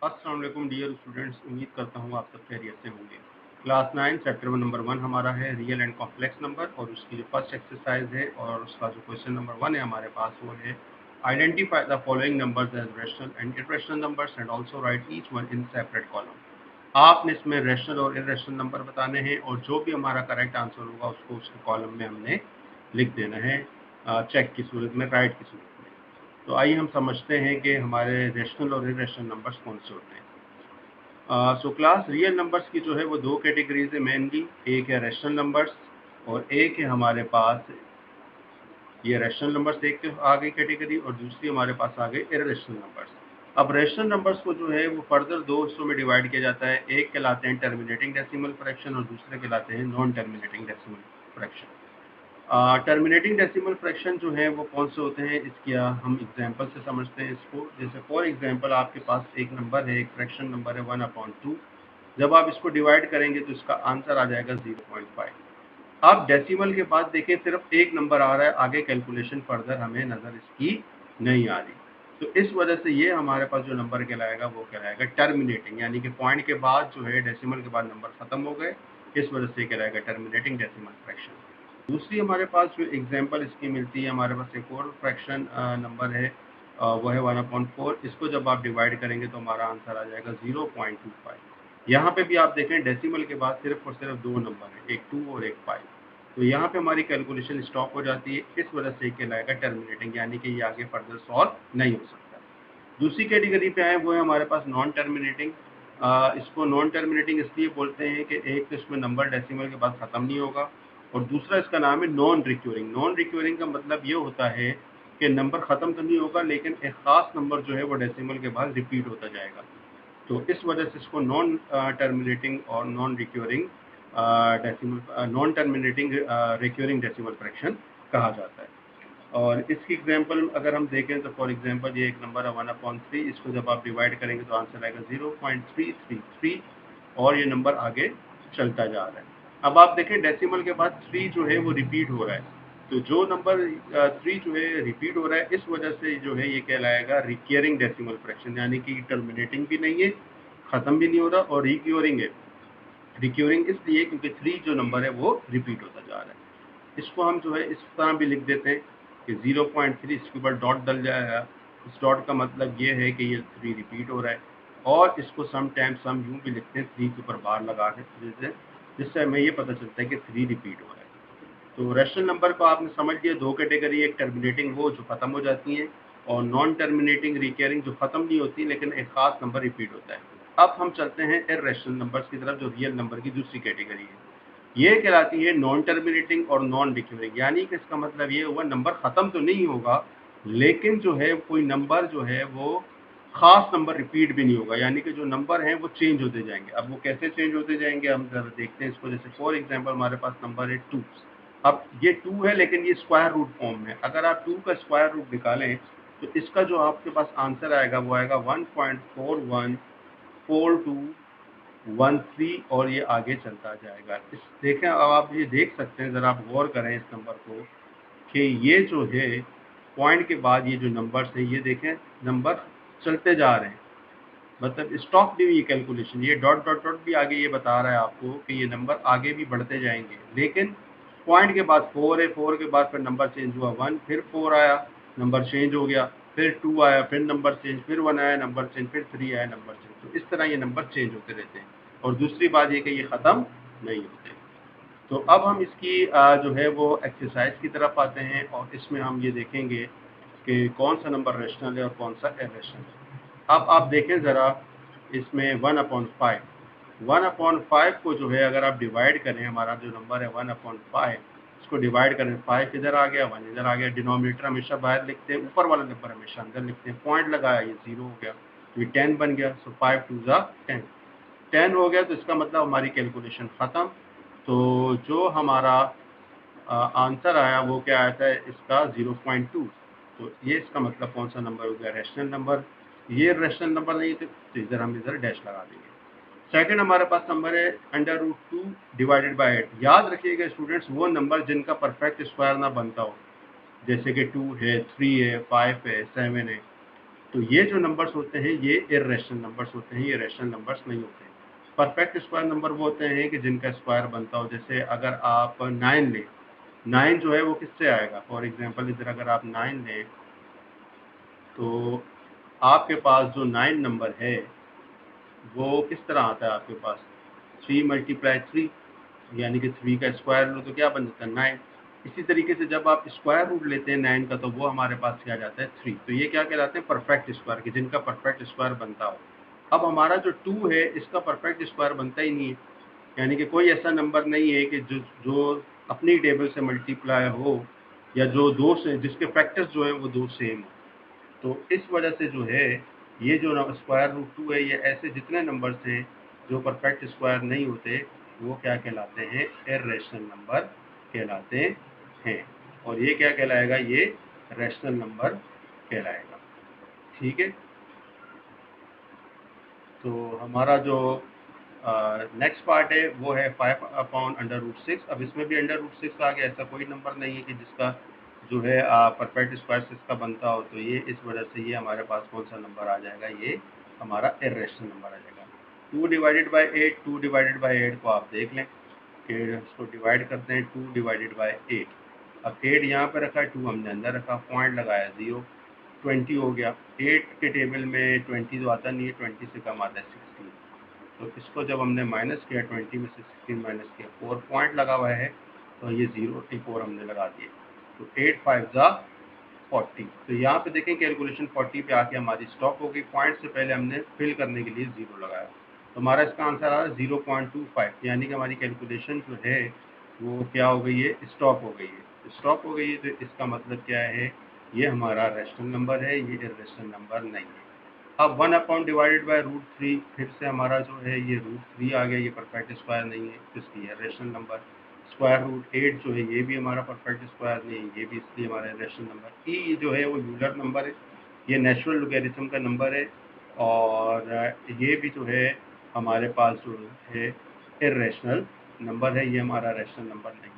अस्सलाम वालेकुम dear students, उम्मीद करता हूँ आप सब खैरियत से होंगे। क्लास 9 चैप्टर नंबर 1 हमारा है रियल एंड कॉम्प्लेक्स नंबर और उसकी जो फर्स्ट एक्सरसाइज है और उसका जो क्वेश्चन नंबर 1 है हमारे पास वो है identify the following numbers as rational and irrational numbers and also write each one in separate column. आपने इसमें रैशनल और इररेशनल नंबर बताने हैं और जो भी हमारा करेक्ट आंसर होगा उसको उसके कॉलम में हमने लिख देना है, चेक की सूरत में, राइट की सूरत में। तो आइए हम समझते हैं कि हमारे रैशनल और इररेशनल नंबर्स कौन से होते हैं। सो क्लास रियल नंबर्स की जो है वो दो कैटेगरीज है मेनली, एक है रैशनल नंबर्स और एक है हमारे पास ये रैशनल नंबर्स एक तो आ गई कैटेगरी और दूसरी हमारे पास आ गई इररेशनल नंबर्स। अब रैशनल नंबर्स को जो है वो फर्दर दो हिस्सों में डिवाइड किया जाता है, एक कहलाते हैं टर्मिनेटिंग डेसिमल फ्रैक्शन और दूसरे कहलाते हैं non terminating decimal fraction. Terminating decimal fraction जो है वो कौन से होते हैं, इसकी हम एग्जांपल से समझते हैं इसको। जैसे फॉर एग्जांपल आपके पास एक नंबर है, एक फ्रैक्शन नंबर है 1/2। जब आप इसको डिवाइड करेंगे तो इसका आंसर आ जाएगा 0.5। अब डेसिमल के बाद देखिए सिर्फ एक नंबर आ रहा है, आगे कैलकुलेशन फर्दर हमें नजर इसकी नहीं आ रही। तो इस वजह से ये हमारे पास जो नंबर कहलाएगा वो कहलाएगा टर्मिनेटिंग, यानी कि पॉइंट के बाद जो है डेसिमल के बाद नंबर खत्म हो गए, इस वजह से कहलाएगा टर्मिनेटिंग डेसिमल फ्रैक्शन। दूसरी हमारे पास जो एग्जांपल इसकी मिलती है, हमारे पास एक और फ्रैक्शन नंबर है, वो है 1/4। इसको जब आप डिवाइड करेंगे तो हमारा आंसर आ जाएगा 0.25। यहाँ पे भी आप देखें डेसिमल के बाद सिर्फ और सिर्फ दो नंबर है, एक 2 और एक 5। तो यहाँ पे हमारी कैलकुलेशन स्टॉप हो जाती है, इस वजह से कहलाएगा टर्मिनेटिंग, यानी कि ये आगे फर्दर सॉल्व नहीं हो सकता। दूसरी कैटेगरी पे आए वो है हमारे पास नॉन टर्मिनेटिंग। इसको नॉन टर्मिनेटिंग इसलिए बोलते हैं कि एक तो इसमें नंबर डेसिमल के बाद ख़त्म नहीं होगा और दूसरा इसका नाम है नॉन रिक्यूरिंग। नॉन रिक्यूरिंग का मतलब ये होता है कि नंबर ख़त्म तो नहीं होगा लेकिन एक ख़ास नंबर जो है वो डेसिमल के बाद रिपीट होता जाएगा। तो इस वजह से इसको नॉन टर्मिनेटिंग और non recurring decimal, non terminating recurring decimal fraction कहा जाता है। और इसकी एग्जांपल अगर हम देखें तो फॉर एग्जांपल ये एक नंबर है 1/3, इसको जब आप डिवाइड करेंगे तो आंसर आएगा 0.333 और ये नंबर आगे चलता जा रहा है। अब आप देखें डेसिमल के बाद 3 जो है वो रिपीट हो रहा है, तो जो नंबर 3 जो है रिपीट हो रहा है इस वजह से जो है ये कहलाएगा रिकरिंग डेसिमल फ्रैक्शन, यानी कि टर्मिनेटिंग भी नहीं है, ख़त्म भी नहीं हो रहा और रिक्योरिंग है। रिक्योरिंग इसलिए क्योंकि 3 जो नंबर है वो रिपीट होता जा रहा है। इसको हम जो है इस तरह भी लिख देते हैं कि 0.3, इसके ऊपर डॉट डल जाएगा। इस डॉट का मतलब ये है कि ये 3 रिपीट हो रहा है और इसको सम टाइम्स हम यूँ भी लिखते हैं 3 के ऊपर बार लगा के, जिससे हमें ये पता चलता है कि 3 रिपीट हो रहा है। तो रैशनल नंबर को आपने समझ लिया, दो कैटेगरी, एक टर्मिनेटिंग वो जो ख़त्म हो जाती हैं और नॉन टर्मिनेटिंग रिकरिंग जो ख़त्म नहीं होती लेकिन एक ख़ास नंबर रिपीट होता है। अब हम चलते हैं इररेशनल नंबर्स की तरफ, जो रियल नंबर की दूसरी कैटेगरी है। ये कहलाती है नॉन टर्मिनेटिंग और नॉन रिक्यूरिंग, यानी कि इसका मतलब ये हुआ नंबर ख़त्म तो नहीं होगा लेकिन जो है कोई नंबर जो है वो ख़ास नंबर रिपीट भी नहीं होगा, यानी कि जो नंबर हैं वो चेंज होते जाएंगे। अब वो कैसे चेंज होते जाएंगे हम ज़रा देखते हैं इसको। जैसे फॉर एग्जांपल हमारे पास नंबर है 2। अब ये 2 है लेकिन ये स्क्वायर रूट फॉर्म में, अगर आप 2 का स्क्वायर रूट निकालें तो इसका जो आपके पास आंसर आएगा वो आएगा 1.414213 और ये आगे चलता जाएगा। इस देखें, अब आप ये देख सकते हैं, ज़रा आप गौर करें इस नंबर को कि ये जो है पॉइंट के बाद ये जो नंबर्स हैं ये देखें नंबर चलते जा रहे हैं, मतलब स्टॉप नहीं हुई कैलकुलेशन। ये डॉट डॉट डॉट भी आगे ये बता रहा है आपको कि ये नंबर आगे भी बढ़ते जाएंगे, लेकिन पॉइंट के बाद 4 है, 4 के बाद फिर नंबर चेंज हुआ 1, फिर 4 आया नंबर चेंज हो गया, फिर 2 आया फिर नंबर चेंज, फिर 1 आया नंबर चेंज, फिर 3 आया नंबर चेंज। तो इस तरह ये नंबर चेंज होते रहते हैं और दूसरी बात ये कि ये ख़त्म नहीं होते। तो अब हम इसकी जो है वो एक्सरसाइज की तरफ आते हैं और इसमें हम ये देखेंगे कि कौन सा नंबर रैशनल है और कौन सा इररेशनल है। अब आप देखें ज़रा इसमें 1/5 को जो है अगर आप डिवाइड करें, हमारा जो नंबर है 1/5, इसको डिवाइड करें, 5 इधर आ गया 1 इधर आ गया, डिनोमिनेटर हमेशा बाहर लिखते हैं, ऊपर वाला नंबर हमेशा अंदर लिखते हैं। पॉइंट लगाया ये 0 हो गया तो ये 10 बन गया। सो 5 2 ज़ा 10, 10 हो गया तो इसका मतलब हमारी कैलकुलेशन ख़त्म। तो जो हमारा आंसर आया वो क्या आया था इसका 0.2। तो ये इसका मतलब कौन सा नंबर हो गया, रैशनल नंबर। ये रैशनल नंबर नहीं थे तो इधर हम इधर डैश लगा देंगे। सेकंड हमारे पास नंबर है √2 डिवाइडेड बाय 8। याद रखिएगा स्टूडेंट्स, वो नंबर जिनका परफेक्ट स्क्वायर ना बनता हो, जैसे कि 2 है, 3 है, 5 है, 7 है, तो ये जो नंबर्स होते हैं ये इर्रेशनल नंबर्स होते हैं, ये रैशनल नंबर्स नहीं होते। परफेक्ट स्क्वायर नंबर वो होते हैं कि जिनका स्क्वायर बनता हो। जैसे अगर आप 9 लें, 9 जो है वो किससे आएगा? फॉर एग्जांपल इधर अगर आप 9 लें तो आपके पास जो 9 नंबर है वो किस तरह आता है आपके पास? 3 मल्टीप्लाई 3, यानी कि 3 का स्क्वायर लो तो क्या बन जाता है? 9। इसी तरीके से जब आप स्क्वायर रूट लेते हैं 9 का तो वो हमारे पास क्या जाता है? 3। तो ये क्या कहलाते हैं? परफेक्ट स्क्वायर, कि जिनका परफेक्ट स्क्वायर बनता हो। अब हमारा जो 2 है इसका परफेक्ट स्क्वायर बनता ही नहीं है, यानी कि कोई ऐसा नंबर नहीं है कि जो जो अपनी टेबल से मल्टीप्लाई हो, या जो दो से जिसके फैक्टर्स जो है वो दो सेम हो। तो इस वजह से जो है ये जो स्क्वायर रूट 2 है, ये ऐसे जितने नंबर्स हैं जो परफेक्ट स्क्वायर नहीं होते वो क्या कहलाते हैं? इर्रेशनल नंबर कहलाते हैं। और ये क्या कहलाएगा? ये रैशनल नंबर कहलाएगा। ठीक है, तो हमारा जो नेक्स्ट पार्ट है वो है 5/√6। अब इसमें भी √6 आ गया। ऐसा कोई नंबर नहीं है कि जिसका जो है परफेक्ट स्क्वायर से इसका बनता हो। तो ये इस वजह से ये हमारे पास कौन सा नंबर आ जाएगा? ये हमारा इर्रेशनल नंबर आ जाएगा। 2/8, 2/8 को आप देख लें कि इसको डिवाइड करते हैं। 2/8। अब 8 यहाँ पे रखा है, 2 हमने अंदर रखा, पॉइंट लगाया 0, 20 हो गया। 8 के टेबल में 20 तो आता नहीं है, 20 से कम आता है 16। तो इसको जब हमने माइनस किया, 20 में से 16 माइनस किया, 4 पॉइंट लगा हुआ है तो ये 0 4 हमने लगा दिए। तो 8 5 ज़ा 40। तो यहाँ पे देखें कैलकुलेशन 40 पे आके हमारी स्टॉप हो गई। पॉइंट से पहले हमने फिल करने के लिए 0 लगाया, तो हमारा इसका आंसर आ रहा है 0.25। यानी कि हमारी कैलकुलेशन जो है वो क्या हो गई है? स्टॉप हो गई है। स्टॉप हो गई है तो इसका मतलब क्या है? ये हमारा रैशनल नंबर है, ये इर्रेशनल नंबर नहीं है। अब 1/√3 फिर से हमारा जो है ये √3 आ गया। ये परफेक्ट स्क्वायर नहीं है तो इसकी रैशनल नंबर। √8 जो है ये भी हमारा परफेक्ट स्क्वायर नहीं है, ये भी इसलिए हमारा रैशनल नंबर। ई जो है वो यूलर नंबर है, ये नेचुरल लोगरिथम का नंबर है। और ये भी जो है हमारे पास जो है इर्रेशनल नंबर है, ये हमारा रैशनल नंबर नहीं है।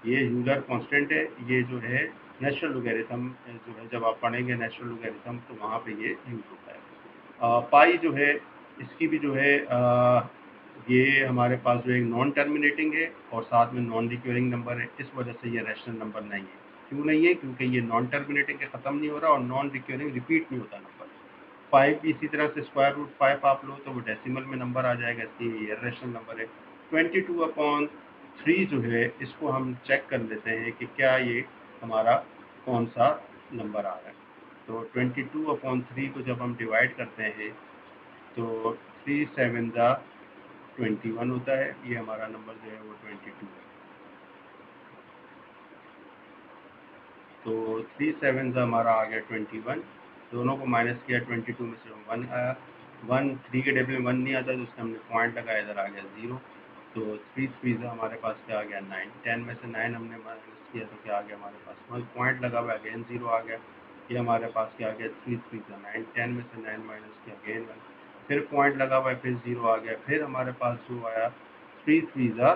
ये यूलर कांस्टेंट है, ये जो है नेचुरल लोगरिथम जो है जब आप पढ़ेंगे नेचुरल लोगरिथम तो वहाँ पे ये यूज होता है। पाई जो है इसकी भी जो है ये हमारे पास जो है नॉन टर्मिनेटिंग है और साथ में नॉन रिक्योरिंग नंबर है। इस वजह से ये रैशनल नंबर नहीं है। क्यों नहीं है? क्योंकि ये नॉन टर्मिनेटिंग के ख़त्म नहीं हो रहा और नॉन रिक्योरिंग रिपीट नहीं होता नंबर। 5 भी इसी तरह से √5 आप लो तो वो डेसिमल में नंबर आ जाएगा, इसलिए ये रैशनल नंबर है। 22/3 जो है इसको हम चेक कर लेते हैं कि क्या ये हमारा कौन सा नंबर आ रहा है। तो 22/3 को जब हम डिवाइड करते हैं तो 3 7 ज़ा 21 होता है। ये हमारा नंबर जो है वो 22 है। तो 3 7 हमारा आ गया 21। दोनों को माइनस किया, 22 में से 1 आया। 1 3 के टेबल में 1 नहीं आता तो उसका हमने पॉइंट लगाया, इधर आ गया 0। तो 3 3 हमारे पास क्या आ गया? 9। 10 में से 9 हमने माइनस किया तो क्या आ गया हमारे पास? 1 पॉइंट लगा हुआ, अगेन 0 आ गया। ये हमारे पास क्या आ गया? 3 3 9। 10 में से 9 माइनस किया, अगेन 1। फिर पॉइंट लगा हुआ है, फिर 0 आ गया। फिर हमारे पास जो आया 3 3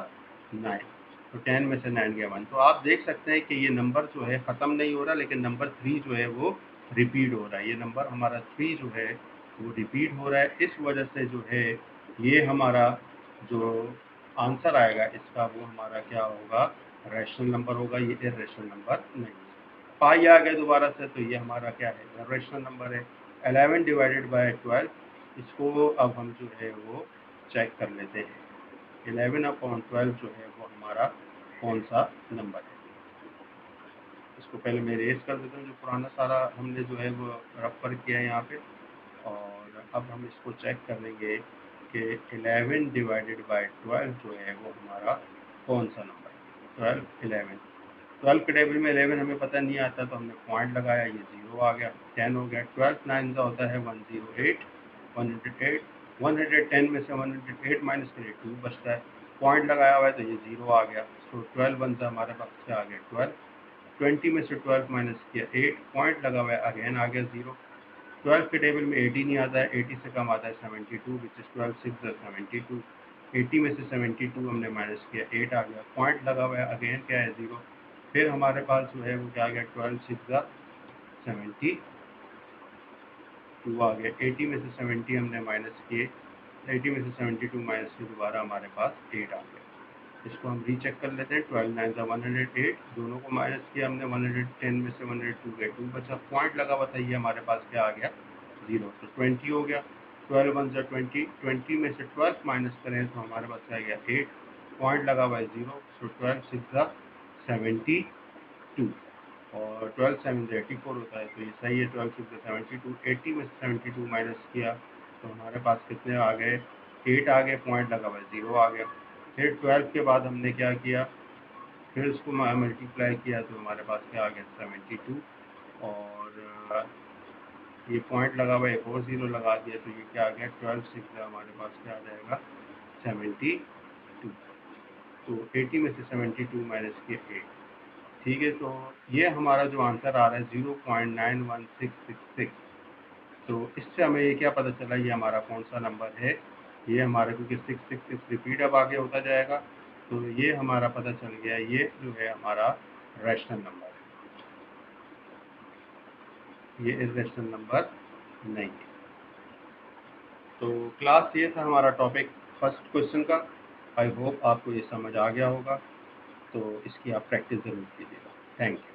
9। तो 10 में से 9 गया 1। तो आप देख सकते हैं कि ये नंबर जो है ख़त्म नहीं हो रहा, लेकिन नंबर 3 जो है वो रिपीट हो रहा है। ये नंबर हमारा 3 जो है वो रिपीट हो रहा है। इस वजह से जो है ये हमारा जो आंसर आएगा इसका वो हमारा क्या होगा? रैशनल नंबर होगा, ये इर्रेशनल नंबर नहीं है। पाई आ गया दोबारा से, तो ये हमारा क्या है? रैशनल नंबर है। 11/12, इसको अब हम जो है वो चेक कर लेते हैं। 11/12 जो है वो हमारा कौन सा नंबर है? इसको पहले मैं रेस कर देता हूँ, जो पुराना सारा हमने जो है वो रेफर किया है यहाँ पे। और अब हम इसको चेक करेंगे कि 11/12 जो है वो हमारा कौन सा नंबर है? 12 11 12 के टेबल में 11 हमें पता नहीं आता तो हमने पॉइंट लगाया, ये 0 आ गया। 10 हो गया। 12 9 होता है 108। 108 110 में से 108 माइनस करिए 2 बचता है। पॉइंट लगाया हुआ है तो ये 0 आ गया। तो 12 1 से हमारे पास क्या आ गया? 12। 20 में से 12 माइनस किया 8, पॉइंट लगा हुआ है, अगेन आ गया 0। 12 के टेबल में 80 नहीं आता है, 80 से कम आता है 72, विच इज 12 6 72। 80 में से 72 हमने माइनस किया, 8 आ गया। पॉइंट लगा हुआ है, अगेन क्या है? 0। फिर हमारे पास जो है वो क्या आ गया? 12 6 70 2 आ गया। 80 में से 70 हमने माइनस किए, 80 में से 72 माइनस किए, दोबारा हमारे पास 8 आ गया। इसको हम रीचेक कर लेते हैं। 12 9 108, दोनों को माइनस किया हमने। 110 में से 102 गए, 2 बचा, पॉइंट लगा हुआ था, ये हमारे पास क्या आ गया, 0, तो 20 हो गया। 12 1 20, 20 में से 12 माइनस करें तो हमारे पास क्या आ गया, 8, पॉइंट लगा हुआ है 0, सो 12 6 72, और 12 7 84 होता है, तो ये सही है। 12 6 72, 80 में से 72 माइनस किया तो हमारे पास कितने आ गए, 8 आ गए, पॉइंट लगा हुआ है 0 आ गया। फिर 12 के बाद हमने क्या किया, फिर उसको मल्टीप्लाई किया तो हमारे पास क्या आ गया, 72, और ये पॉइंट लगा हुआ है, एक और 0 लगा दिया तो ये क्या आ गया, 12 6 हमारे पास क्या आ जाएगा, 72। तो 80 में से 72 माइनस किए 8, ठीक है। तो ये हमारा जो आंसर आ रहा है 0.91666। तो इससे हमें ये क्या पता चला, ये हमारा कौन सा नंबर है, ये हमारा, क्योंकि 666 रिपीट अब आगे होता जाएगा, तो ये हमारा पता चल गया, ये जो है हमारा रैशनल नंबर है, ये इर्रेशनल नंबर नहीं है। तो क्लास ये था हमारा टॉपिक फर्स्ट क्वेश्चन का। आई होप आपको ये समझ आ गया होगा, तो इसकी आप प्रैक्टिस ज़रूर कीजिएगा। Thank you.